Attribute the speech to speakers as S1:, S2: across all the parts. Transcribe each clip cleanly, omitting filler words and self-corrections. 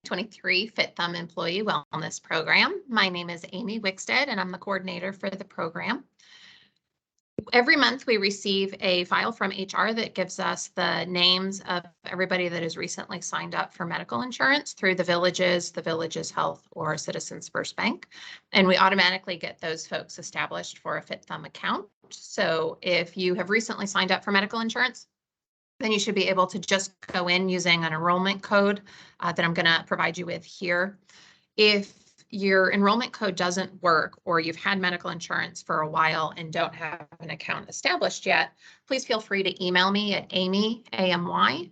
S1: 2023 FitThumb Employee Wellness Program. My name is Amy Wickstead, and I'm the coordinator for the program. Every month we receive a file from HR that gives us the names of everybody that has recently signed up for medical insurance through the Villages Health, or Citizens First Bank. And we automatically get those folks established for a FitThumb account. So if you have recently signed up for medical insurance, then you should be able to just go in using an enrollment code that I'm going to provide you with here. If your enrollment code doesn't work, or you've had medical insurance for a while and don't have an account established yet, please feel free to email me at Amy, A-M-Y,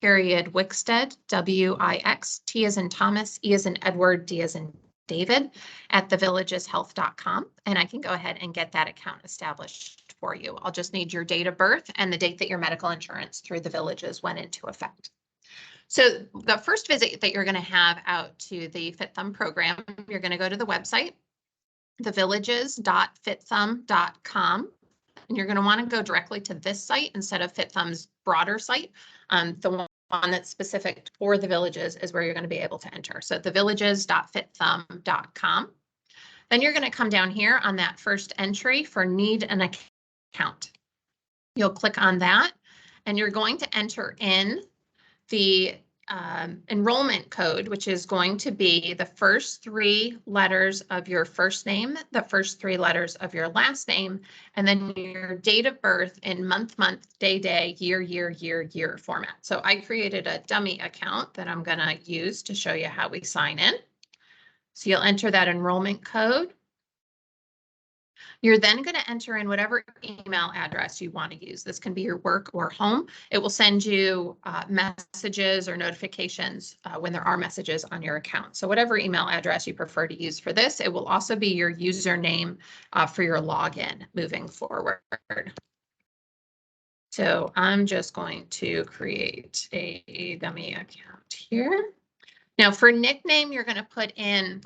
S1: Wickstead, W-I-X-T as in Thomas, E as in Edward, D as in David, at thevillageshealth.com, and I can go ahead and get that account established for you. I'll just need your date of birth and the date that your medical insurance through the Villages went into effect. So the first visit that you're going to have out to the FitThumb program, you're going to go to the website, thevillages.fitthumb.com, and you're going to want to go directly to this site instead of FitThumb's broader site. The one that's specific for the Villages is where you're going to be able to enter. So thevillages.fitthumb.com. Then you're going to come down here on that first entry for need an account. You'll click on that, and you're going to enter in the enrollment code, which is going to be the first 3 letters of your first name, the first 3 letters of your last name, and then your date of birth in month, day, year format. So I created a dummy account that I'm going to use to show you how we sign in. So you'll enter that enrollment code. You're then going to enter in whatever email address you want to use. This can be your work or home. It will send you messages or notifications when there are messages on your account. So whatever email address you prefer to use for this, it will also be your username for your login moving forward. So I'm just going to create a dummy account here. Now for nickname, you're going to put in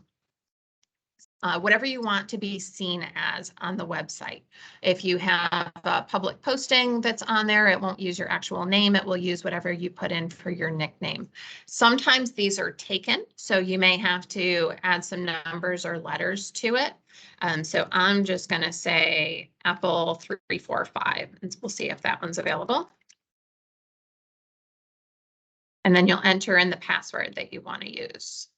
S1: whatever you want to be seen as on the website. If you have a public posting that's on there, it won't use your actual name. It will use whatever you put in for your nickname. Sometimes these are taken, so you may have to add some numbers or letters to it. So I'm just going to say Apple 345, and we'll see if that one's available. And then you'll enter in the password that you want to use.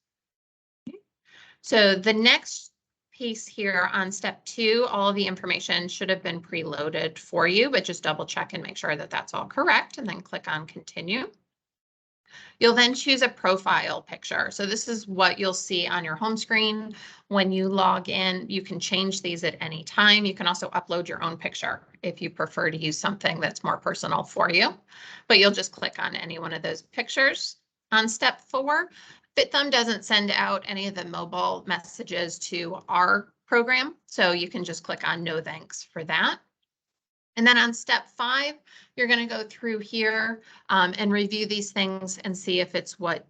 S1: So the next piece here on step 2, all of the information should have been preloaded for you, but just double check and make sure that that's all correct, and then click on continue. You'll then choose a profile picture. So this is what you'll see on your home screen when you log in. You can change these at any time. You can also upload your own picture if you prefer to use something that's more personal for you, but you'll just click on any one of those pictures. On step 4, FitThumb doesn't send out any of the mobile messages to our program, so you can just click on no thanks for that. And then on step 5, you're going to go through here and review these things and see if it's what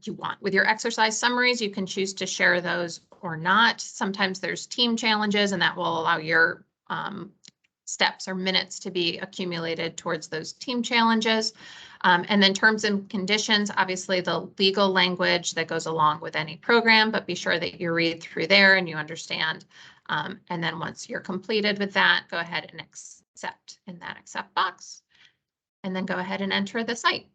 S1: you want. With your exercise summaries, you can choose to share those or not. Sometimes there's team challenges, and that will allow your steps or minutes to be accumulated towards those team challenges. And then terms and conditions, obviously the legal language that goes along with any program, but be sure that you read through there and you understand. And then once you're completed with that, go ahead and accept in that accept box, and then go ahead and enter the site.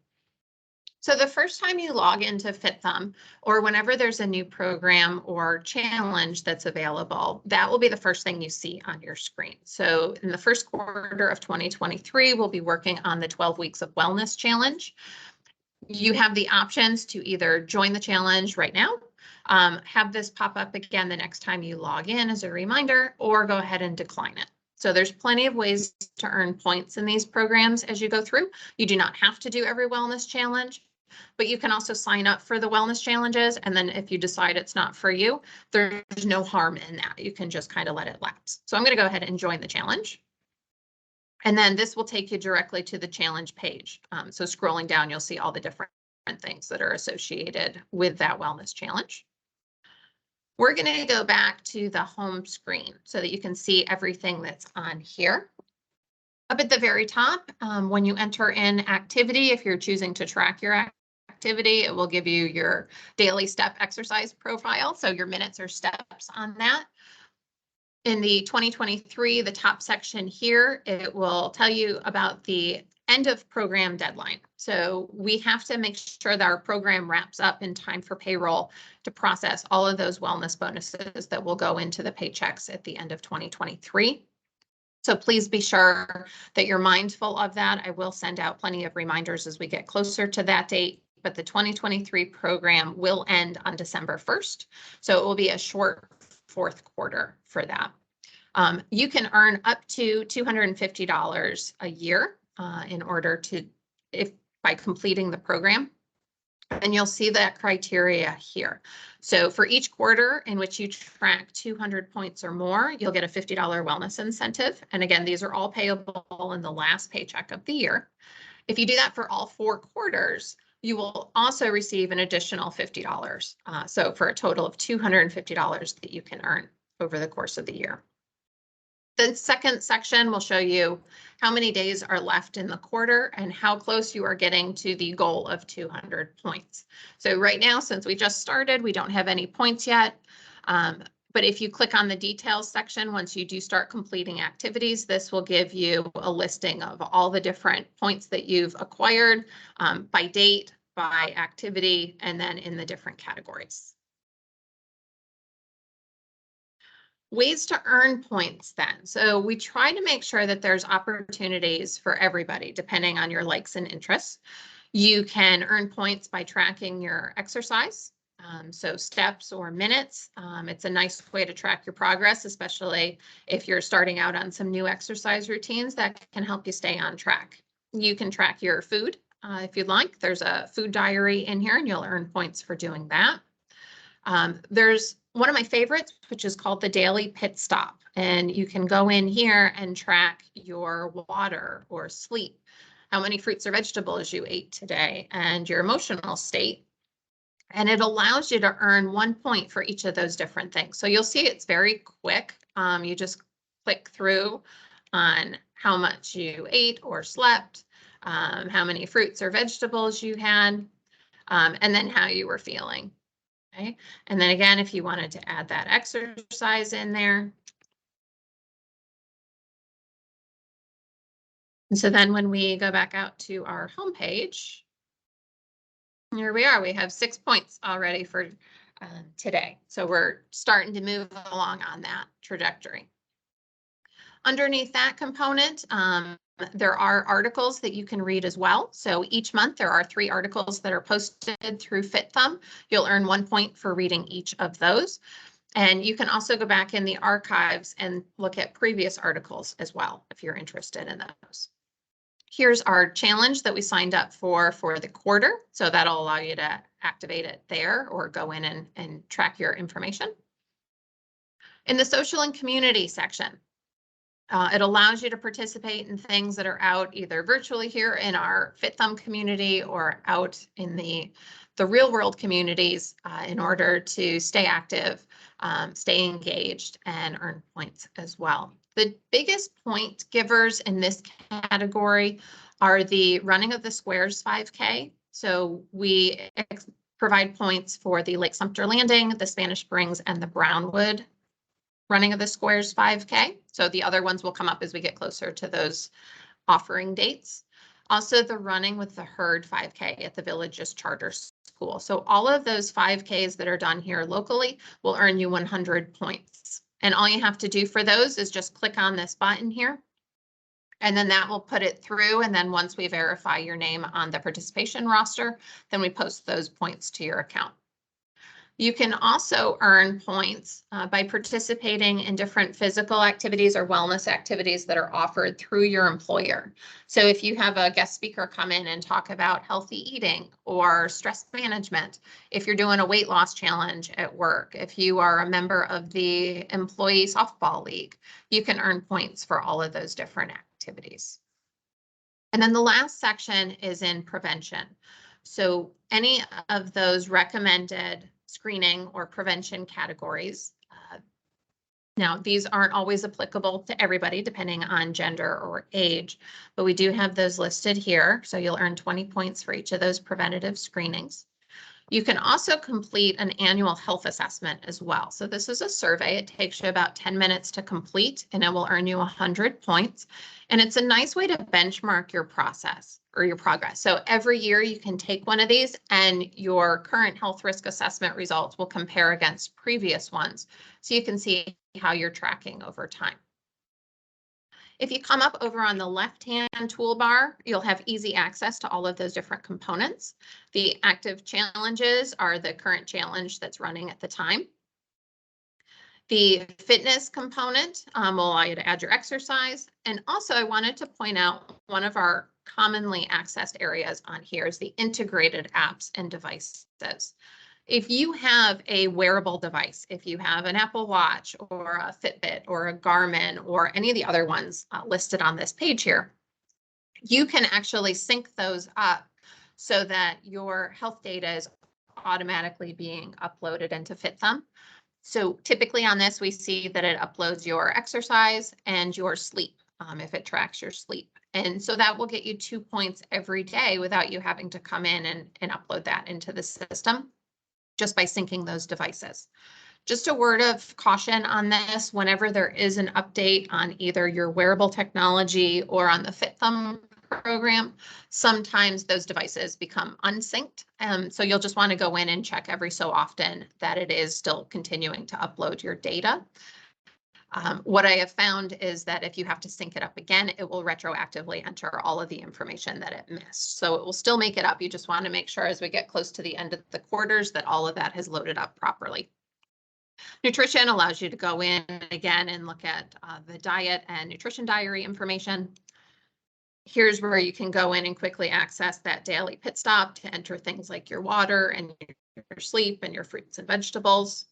S1: So the first time you log into FitThumb, or whenever there's a new program or challenge that's available, that will be the first thing you see on your screen. So in the first quarter of 2023, we'll be working on the 12 Weeks of Wellness Challenge. You have the options to either join the challenge right now, have this pop up again the next time you log in as a reminder, or go ahead and decline it. So there's plenty of ways to earn points in these programs as you go through. You do not have to do every wellness challenge, but you can also sign up for the wellness challenges. And then if you decide it's not for you, there's no harm in that. You can just kind of let it lapse. So I'm going to go ahead and join the challenge. And then this will take you directly to the challenge page. So scrolling down, you'll see all the different things that are associated with that wellness challenge. We're going to go back to the home screen so that you can see everything that's on here. Up at the very top, when you enter in activity, if you're choosing to track your activity, it will give you your daily step exercise profile. So your minutes or steps on that. In the 2023, the top section here, it will tell you about the end of program deadline. So we have to make sure that our program wraps up in time for payroll to process all of those wellness bonuses that will go into the paychecks at the end of 2023. So please be sure that you're mindful of that. I will send out plenty of reminders as we get closer to that date, but the 2023 program will end on December 1st. So it will be a short fourth quarter for that. You can earn up to $250 a year in order to, by completing the program. And you'll see that criteria here. So for each quarter in which you track 200 points or more, you'll get a $50 wellness incentive. And again, these are all payable in the last paycheck of the year. If you do that for all 4 quarters, you will also receive an additional $50. So for a total of $250 that you can earn over the course of the year. The second section will show you how many days are left in the quarter and how close you are getting to the goal of 200 points. So right now, since we just started, we don't have any points yet. But if you click on the details section, once you do start completing activities, this will give you a listing of all the different points that you've acquired by date, by activity, and then in the different categories. Ways to earn points then. So we try to make sure that there's opportunities for everybody, depending on your likes and interests. You can earn points by tracking your exercise. So steps or minutes. It's a nice way to track your progress, especially if you're starting out on some new exercise routines that can help you stay on track. You can track your food if you'd like. There's a food diary in here and you'll earn points for doing that. There's one of my favorites, which is called the Daily Pit Stop. And you can go in here and track your water or sleep, how many fruits or vegetables you ate today, and your emotional state. And it allows you to earn 1 point for each of those different things. So you'll see it's very quick. You just click through on how much you ate or slept, how many fruits or vegetables you had, and then how you were feeling. Okay. And then again, if you wanted to add that exercise in there. And so then when we go back out to our homepage, here we are. We have 6 points already for today. So we're starting to move along on that trajectory. Underneath that component, there are articles that you can read as well. So each month there are 3 articles that are posted through FitThumb. You'll earn 1 point for reading each of those. And you can also go back in the archives and look at previous articles as well, if you're interested in those. Here's our challenge that we signed up for the quarter. So that'll allow you to activate it there or go in and track your information. In the social and community section, it allows you to participate in things that are out either virtually here in our FitThumb community or out in the real world communities in order to stay active, stay engaged, and earn points as well. The biggest point givers in this category are the Running of the Squares 5K. So we provide points for the Lake Sumter Landing, the Spanish Springs, and the Brownwood Running of the Squares 5K. So the other ones will come up as we get closer to those offering dates. Also the Running with the Herd 5K at the Villages Charter School. So all of those 5Ks that are done here locally will earn you 100 points. And all you have to do for those is just click on this button here. And then that will put it through. And then once we verify your name on the participation roster, then we post those points to your account. You can also earn points by participating in different physical activities or wellness activities that are offered through your employer. So if you have a guest speaker come in and talk about healthy eating or stress management, if you're doing a weight loss challenge at work, if you are a member of the employee softball league, you can earn points for all of those different activities. And then the last section is in prevention. So any of those recommended screening or prevention categories, Now, these aren't always applicable to everybody depending on gender or age, but we do have those listed here. So you'll earn 20 points for each of those preventative screenings. You can also complete an annual health assessment as well. So this is a survey. It takes you about 10 minutes to complete, and it will earn you 100 points. And it's a nice way to benchmark your process or your progress. So every year you can take one of these and your current health risk assessment results will compare against previous ones. So you can see how you're tracking over time. If you come up over on the left-hand toolbar, you'll have easy access to all of those different components. The active challenges are the current challenge that's running at the time. The fitness component will allow you to add your exercise. And also I wanted to point out one of our commonly accessed areas on here is the integrated apps and devices. If you have a wearable device, if you have an Apple Watch or a Fitbit or a Garmin or any of the other ones listed on this page here, you can actually sync those up so that your health data is automatically being uploaded into FitThumb. So typically on this, we see that it uploads your exercise and your sleep, if it tracks your sleep. And so that will get you 2 points every day without you having to come in and upload that into the system, just by syncing those devices. Just a word of caution on this, whenever there is an update on either your wearable technology or on the FitThumb program, sometimes those devices become unsynced. So you'll just want to go in and check every so often that it is still continuing to upload your data. What I have found is that if you have to sync it up again, it will retroactively enter all of the information that it missed. So it will still make it up. You just want to make sure as we get close to the end of the quarters that all of that has loaded up properly. Nutrition allows you to go in again and look at the diet and nutrition diary information. Here's where you can go in and quickly access that daily pit stop to enter things like your water and your sleep and your fruits and vegetables.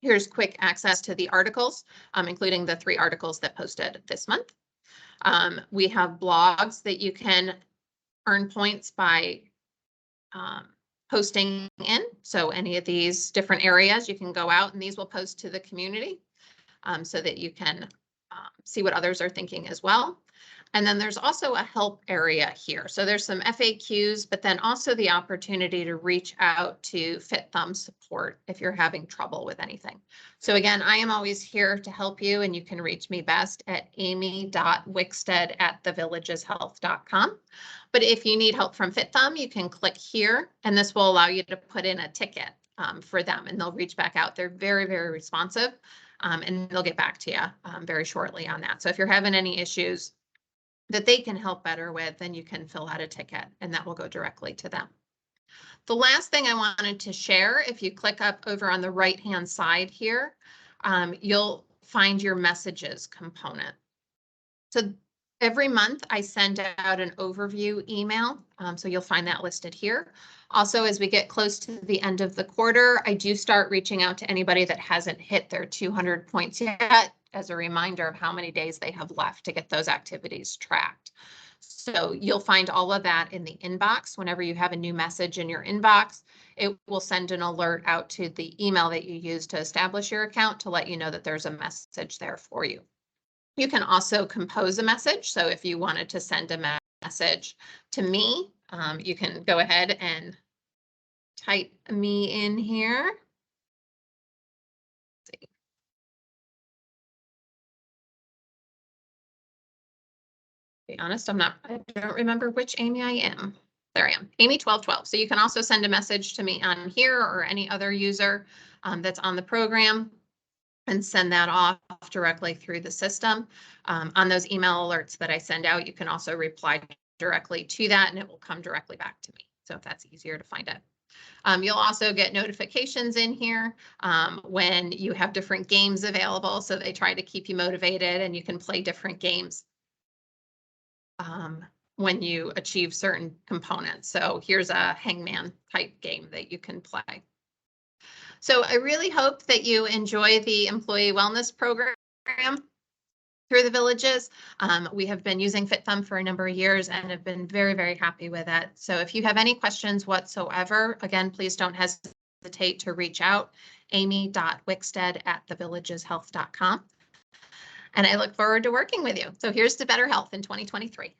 S1: Here's quick access to the articles, including the 3 articles that posted this month. We have blogs that you can earn points by posting in. So any of these different areas, you can go out and these will post to the community so that you can see what others are thinking as well. And then there's also a help area here. So there's some FAQs, but then also the opportunity to reach out to FitThumb support if you're having trouble with anything. So again, I am always here to help you, and you can reach me best at amy.wickstead@thevillageshealth.com. But if you need help from FitThumb, you can click here, and this will allow you to put in a ticket for them, and they'll reach back out. They're very, very responsive, and they'll get back to you very shortly on that. So if you're having any issues that they can help better with, then you can fill out a ticket and that will go directly to them. The last thing I wanted to share, if you click up over on the right-hand side here, you'll find your messages component. So every month I send out an overview email, so you'll find that listed here. Also, as we get close to the end of the quarter, I do start reaching out to anybody that hasn't hit their 200 points yet, as a reminder of how many days they have left to get those activities tracked. So you'll find all of that in the inbox. Whenever you have a new message in your inbox, it will send an alert out to the email that you use to establish your account to let you know that there's a message there for you. You can also compose a message. So if you wanted to send a message to me, you can go ahead and type me in here. Be honest, I don't remember which Amy I am. There I am, Amy1212. So you can also send a message to me on here or any other user that's on the program and send that off directly through the system. On those email alerts that I send out, you can also reply directly to that and it will come directly back to me. So if that's easier to find it. You'll also get notifications in here when you have different games available. So they try to keep you motivated and you can play different games when you achieve certain components. So here's a hangman type game that you can play. So I really hope that you enjoy the employee wellness program through the villages. We have been using FitThumb for a number of years and have been very, very happy with it. So if you have any questions whatsoever, again, please don't hesitate to reach out amy.wickstead@thevillageshealth.com. And I look forward to working with you. So here's to better health in 2023.